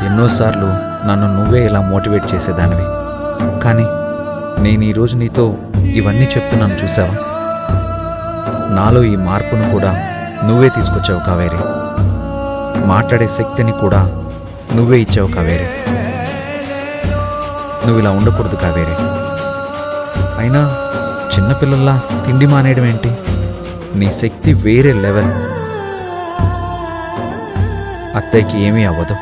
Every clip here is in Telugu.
ఎన్నోసార్లు నన్ను నువ్వే ఇలా మోటివేట్ చేసేదానివి. కానీ నేను ఈరోజు నీతో ఇవన్నీ చెప్తున్నాను చూసావా? నాలో ఈ మార్పును కూడా నువ్వే తీసుకొచ్చావు కావేరి. మాట్లాడే శక్తిని కూడా నువ్వే ఇచ్చావు కావేరి. నువ్వు ఇలా ఉండకూడదు కావేరి. అయినా చిన్నపిల్లల్లా తిండి మానేయడం ఏంటి? నీ శక్తి వేరే లెవెల్. అత్తయ్యకి ఏమీ అవ్వదు.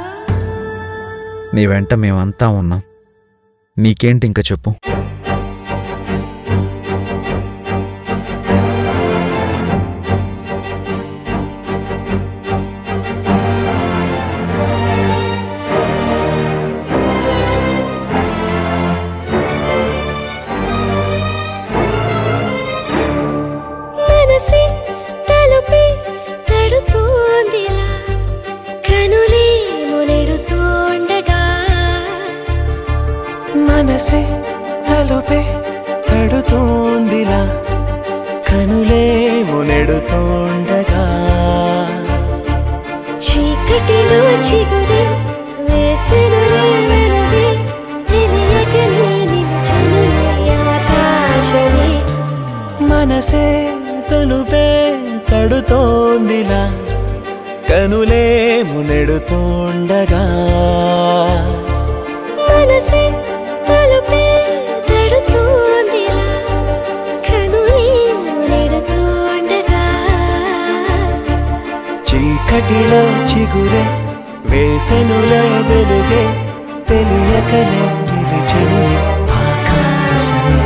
నీ వెంట మేమంతా ఉన్నాం. నీకేంటి ఇంకా చెప్పు. మనసే తలుపే తడుతోందిలా కనులేమో నెడుతోండగా చీకటిలో చిగురే వేసెనులే వెలుగే తెలియకనే నిలిచెనులే ఆకాశమే. మనసే తలుపే తడుతోందిలా కనులేమో నెడుతోండగా మనసే తలుపే తడుతోందిలా కనులేమో నెడుతోండగా చీకటిలో చిగురే వేసెనులే వెలుగే తెలియకనే నిలిచెనులే ఆకాశమే.